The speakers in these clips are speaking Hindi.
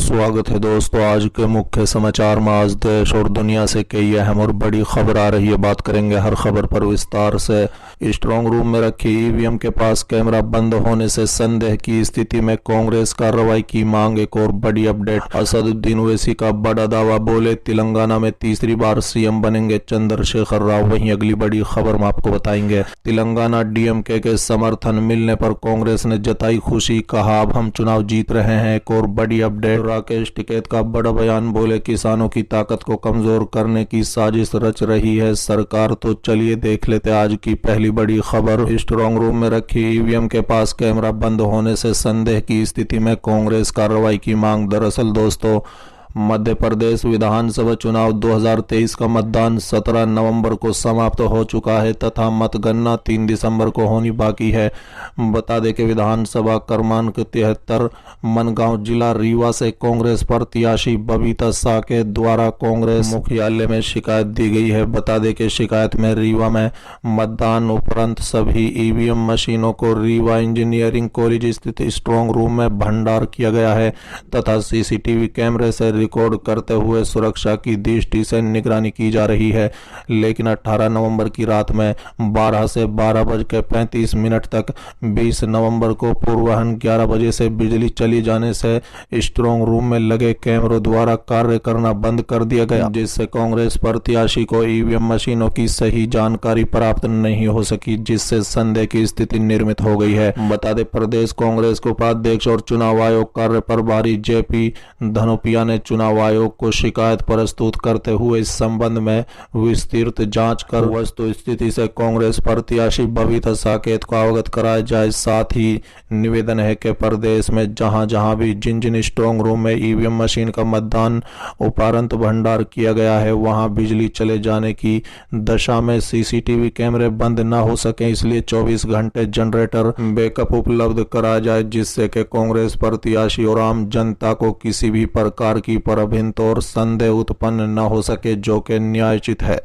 स्वागत है दोस्तों। आज के मुख्य समाचार में आज देश और दुनिया से कई अहम और बड़ी खबर आ रही है। बात करेंगे हर खबर पर विस्तार से। स्ट्रांग रूम में रखी ईवीएम के पास कैमरा बंद होने से संदेह की स्थिति में कांग्रेस कार्रवाई की मांग। एक और बड़ी अपडेट, असदुद्दीन ओवैसी का बड़ा दावा, बोले तेलंगाना में तीसरी बार सीएम बनेंगे चंद्रशेखर राव। वहीं अगली बड़ी खबर में आपको बताएंगे, तेलंगाना डीएमके के समर्थन मिलने पर कांग्रेस ने जताई खुशी, कहा अब हम चुनाव जीत रहे हैं। एक और बड़ी अपडेट, राकेश टिकैत का बड़ा बयान, बोले किसानों की ताकत को कमजोर करने की साजिश रच रही है सरकार। तो चलिए देख लेते आज की पहली बड़ी खबर। स्ट्रांग रूम में रखी ईवीएम के पास कैमरा बंद होने से संदेह की स्थिति में कांग्रेस कार्रवाई की मांग। दरअसल दोस्तों, मध्य प्रदेश विधानसभा चुनाव 2023 का मतदान 17 नवंबर को समाप्त हो चुका है तथा मतगणना 3 दिसंबर को होनी बाकी है। बता दें कि विधानसभा क्रमांक 73 मनगांव जिला रीवा से कांग्रेस प्रत्याशी बबीता साकेत द्वारा कांग्रेस मुख्यालय में शिकायत दी गई है। बता दें कि शिकायत में रीवा में मतदान उपरांत सभी ईवीएम मशीनों को रीवा इंजीनियरिंग कॉलेज स्थित स्ट्रांग रूम में भंडार किया गया है तथा सीसीटीवी कैमरे से रिकॉर्ड करते हुए सुरक्षा की दृष्टि से निगरानी की जा रही है। लेकिन 18 नवंबर की रात में 12 से 12:35 तक 20 नवंबर को पूर्वाह्न 11 बजे से बिजली चली जाने से स्ट्रांग रूम में लगे कैमरों द्वारा कार्य करना बंद कर दिया गया, जिससे कांग्रेस प्रत्याशी को ईवीएम मशीनों की सही जानकारी प्राप्त नहीं हो सकी, जिससे संदेह की स्थिति निर्मित हो गई है। बता दें, प्रदेश कांग्रेस के उपाध्यक्ष और चुनाव आयोग कार्य प्रभारी जेपी धनोपिया ने चुनाव आयोग को शिकायत प्रस्तुत करते हुए इस संबंध में विस्तृत जांच कर वस्तु स्थिति से कांग्रेस प्रत्याशी बबीता साकेत को अवगत कराया जाए। साथ ही निवेदन है कि प्रदेश में जहां जहां भी जिन जिन स्ट्रांग रूम में ईवीएम मशीन का मतदान उपरांत भंडार किया गया है, वहां बिजली चले जाने की दशा में सीसीटीवी कैमरे बंद न हो सके, इसलिए 24 घंटे जनरेटर बैकअप उपलब्ध कराया जाए, जिससे कि कांग्रेस प्रत्याशी और आम जनता को किसी भी प्रकार की परभिंत और संदेह उत्पन्न न हो सके, जो कि न्यायोचित है।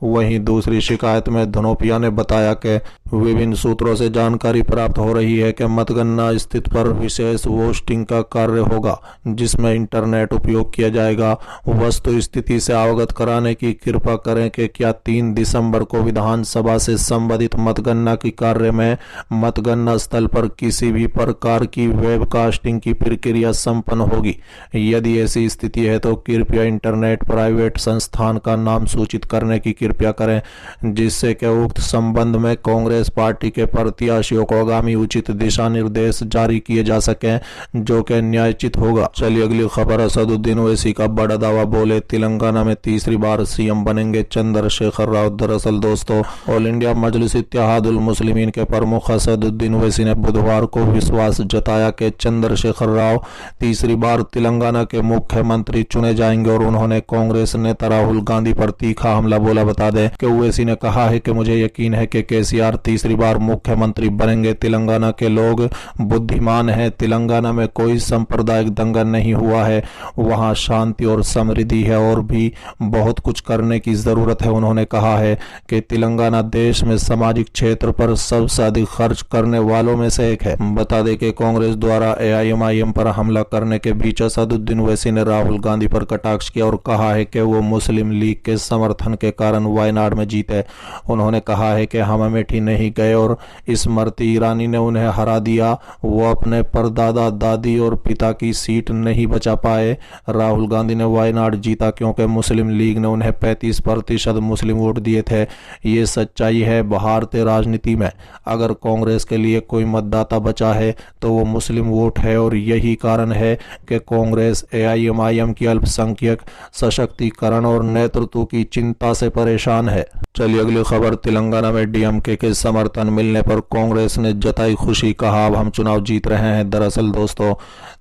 वहीं दूसरी शिकायत में धनोपिया ने बताया कि विभिन्न सूत्रों से जानकारी प्राप्त हो रही है कि मतगणना स्थिति पर विशेष वोटिंग का कार्य होगा, जिसमें इंटरनेट उपयोग किया जाएगा। वस्तु स्थिति से अवगत कराने की कृपा करें कि क्या 3 दिसंबर को विधानसभा से संबंधित मतगणना की कार्य में मतगणना स्थल पर किसी भी प्रकार की वेबकास्टिंग की प्रक्रिया संपन्न होगी। यदि ऐसी स्थिति है तो कृपया इंटरनेट प्राइवेट संस्थान का नाम सूचित करने की कृपया करें, जिससे कि उक्त संबंध में कांग्रेस पार्टी के प्रत्याशियों को आगामी उचित दिशा निर्देश जारी किए जा सकें, जो कि न्यायोचित होगा। चलिए अगली खबर, असदुद्दीन ओवैसी का बड़ा दावा, बोले तेलंगाना में तीसरी बार सीएम बनेंगे चंद्रशेखर राव। दरअसल दोस्तों, ऑल इंडिया मजलिस इत्तेहादुल मुस्लिमीन के प्रमुख असदुद्दीन ओवैसी ने बुधवार को विश्वास जताया कि चंद्रशेखर राव तीसरी बार तेलंगाना के मुख्यमंत्री चुने जाएंगे और उन्होंने कांग्रेस नेता राहुल गांधी पर तीखा हमला बोला। बता दें कि ओवैसी ने कहा है कि मुझे यकीन है कि केसीआर तीसरी बार मुख्यमंत्री बनेंगे। तेलंगाना के लोग बुद्धिमान हैं। तेलंगाना में कोई सांप्रदायिक दंगा नहीं हुआ है, वहां शांति और समृद्धि है और भी बहुत कुछ करने की जरूरत है। उन्होंने कहा है कि तेलंगाना देश में सामाजिक क्षेत्र पर सबसे अधिक खर्च करने वालों में से एक है। बता दें कि कांग्रेस द्वारा एआईएमआईएम पर हमला करने के बीच असदुद्दीन ओवैसी ने राहुल गांधी पर कटाक्ष किया और कहा है कि वो मुस्लिम लीग के समर्थन के कारण वायनाड में जीते। उन्होंने कहा है कि हम अमेठी नहीं गए और स्मृति ईरानी ने उन्हें हरा दिया, वो अपने परदादा दादी और पिता की सीट नहीं बचा पाए। राहुल गांधी ने वायनाड जीता क्योंकि मुस्लिम लीग ने उन्हें 35% मुस्लिम वोट दिए थे। ये सच्चाई है भारतीय राजनीति में। अगर कांग्रेस के लिए कोई मतदाता बचा है तो वो मुस्लिम वोट है और यही कारण है कि कांग्रेस एआईएमआईएम की अल्पसंख्यक सशक्तिकरण और नेतृत्व की चिंता से परेशान है। चलिए अगली खबर, तेलंगाना में डीएमके के समर्थन मिलने पर कांग्रेस ने जताई खुशी, कहा अब हम चुनाव जीत रहे हैं। दरअसल दोस्तों,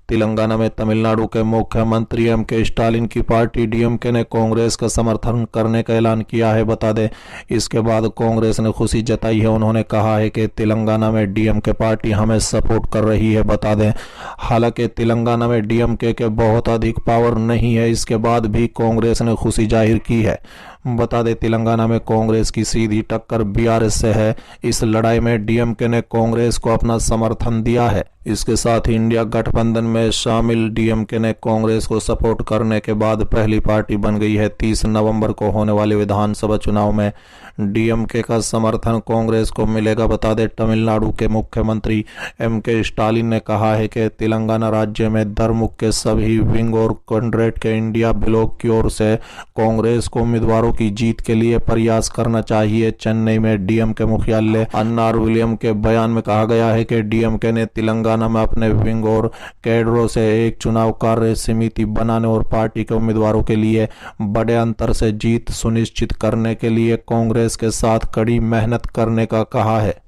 तेलंगाना में तमिलनाडु के मुख्यमंत्री एमके स्टालिन की पार्टी डीएमके ने कांग्रेस का समर्थन करने का ऐलान किया है। बता दें, इसके बाद कांग्रेस ने खुशी जताई है। उन्होंने कहा है कि तेलंगाना में डीएमके पार्टी हमें सपोर्ट कर रही है। बता दें, हालांकि तेलंगाना में डीएमके के बहुत अधिक पावर नहीं है, इसके बाद भी कांग्रेस ने खुशी जाहिर की है। बता दें, तेलंगाना में कांग्रेस की सीधी टक्कर बीआरएस से है। इस लड़ाई में डीएमके ने कांग्रेस को अपना समर्थन दिया है। इसके साथ ही इंडिया गठबंधन में शामिल डीएमके ने कांग्रेस को सपोर्ट करने के बाद पहली पार्टी बन गई है। 30 नवंबर को होने वाले विधानसभा चुनाव में डीएमके का समर्थन कांग्रेस को मिलेगा। बता दें, तमिलनाडु के मुख्यमंत्री एमके स्टालिन ने कहा है कि तेलंगाना राज्य में दरमुख के सभी विंग और कॉन्ग्रेस के इंडिया ब्लॉक की ओर से कांग्रेस को उम्मीदवारों की जीत के लिए प्रयास करना चाहिए। चेन्नई में डीएमके मुख्यालय अन्नार विलियम के बयान में कहा गया है कि डीएमके ने तेलंगाना में अपने विंग और कैडरों से एक चुनाव कार्य समिति बनाने और पार्टी के उम्मीदवारों के लिए बड़े अंतर से जीत सुनिश्चित करने के लिए कांग्रेस के साथ कड़ी मेहनत करने का कहा है।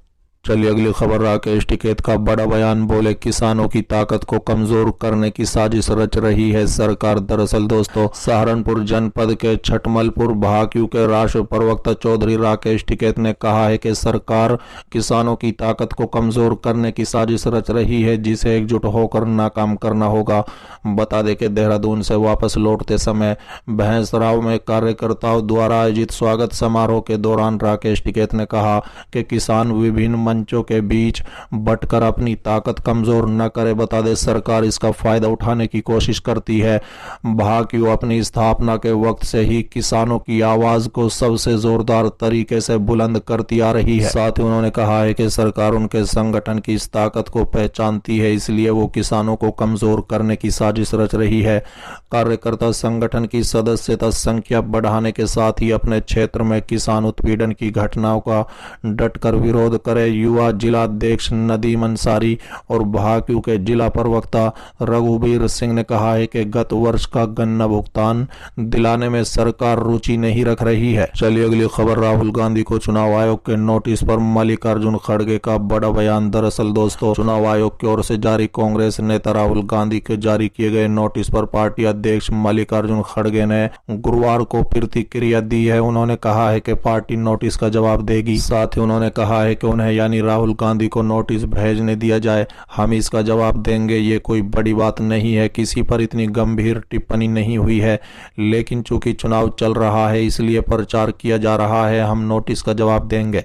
चलिए अगली खबर। राकेश टिकैत का बड़ा बयान, बोले किसानों की ताकत को कमजोर करने की साजिश रच रही है सरकार। दरअसल दोस्तों, सहारनपुर जनपद के छटमलपुर भाकियू के राष्ट्र प्रवक्ता चौधरी राकेश टिकैत ने कहा है कि सरकार किसानों की ताकत को कमजोर करने की साजिश रच रही है, जिसे एकजुट होकर नाकाम करना होगा। बता दें कि देहरादून से वापस लौटते समय भैंसराव में कार्यकर्ताओं द्वारा आयोजित स्वागत समारोह के दौरान राकेश टिकैत ने कहा कि किसान विभिन्न मंचों के बीच बटकर अपनी ताकत कमजोर न करे। बता दें, सरकार इसका फायदा उठाने की कोशिश करती है। भाकियू अपनी स्थापना के वक्त से ही किसानों की आवाज को सबसे जोरदार तरीके से बुलंद करती आ रही है। साथ ही उन्होंने कहा है कि सरकार उनके संगठन की इस ताकत को पहचानती है, इसलिए वो किसानों को कमजोर करने की साजिश रच रही है। कार्यकर्ता संगठन की सदस्यता संख्या बढ़ाने के साथ ही अपने क्षेत्र में किसान उत्पीड़न की घटनाओं का डटकर विरोध करे। युवा जिलाध्यक्ष नदीम अंसारी और भाकियू के जिला प्रवक्ता रघुवीर सिंह ने कहा है कि गत वर्ष का गन्ना भुगतान दिलाने में सरकार रुचि नहीं रख रही है। चलिए अगली खबर। राहुल गांधी को चुनाव आयोग के नोटिस पर मल्लिकार्जुन खड़गे का बड़ा बयान। दरअसल दोस्तों, चुनाव आयोग की ओर से जारी कांग्रेस नेता राहुल गांधी के जारी किए गए नोटिस पर पार्टी अध्यक्ष मल्लिकार्जुन खड़गे ने गुरुवार को प्रतिक्रिया दी है। उन्होंने कहा है कि पार्टी नोटिस का जवाब देगी। साथ ही उन्होंने कहा है कि उन्हें यानी राहुल गांधी को नोटिस भेजने दिया जाए, हम इसका जवाब देंगे। ये कोई बड़ी बात नहीं है, किसी पर इतनी गंभीर टिप्पणी नहीं हुई है, लेकिन चूंकि चुनाव चल रहा है इसलिए प्रचार किया जा रहा है, हम नोटिस का जवाब देंगे।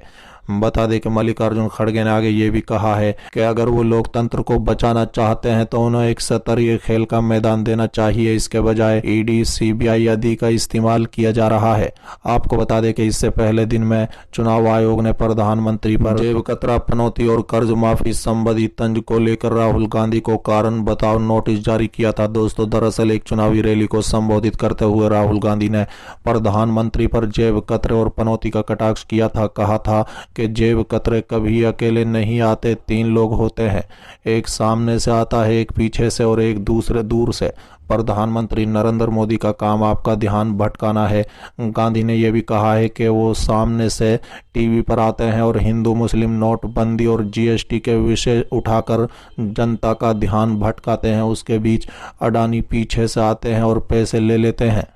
बता दें कि मल्लिकार्जुन खड़गे ने आगे ये भी कहा है कि अगर वो लोकतंत्र को बचाना चाहते हैं तो उन्हें एक स्तरीय खेल का मैदान देना चाहिए, इसके बजाय ईडी सीबीआई आदि का इस्तेमाल किया जा रहा है। आपको बता दें कि इससे पहले दिन में चुनाव आयोग ने प्रधानमंत्री पर जेब कतरा, पनौती और कर्ज माफी संबंधी तंज को लेकर राहुल गांधी को कारण बताओ नोटिस जारी किया था। दोस्तों, दरअसल एक चुनावी रैली को संबोधित करते हुए राहुल गांधी ने प्रधानमंत्री पर जेब कतरे और पनौती का कटाक्ष किया था। कहा था कि जेब कतरे कभी अकेले नहीं आते, 3 लोग होते हैं, एक सामने से आता है, एक पीछे से और एक दूसरे दूर से। प्रधानमंत्री नरेंद्र मोदी का काम आपका ध्यान भटकाना है। गांधी ने यह भी कहा है कि वो सामने से टीवी पर आते हैं और हिंदू मुस्लिम नोटबंदी और जीएसटी के विषय उठाकर जनता का ध्यान भटकाते हैं, उसके बीच अडानी पीछे से आते हैं और पैसे ले लेते हैं।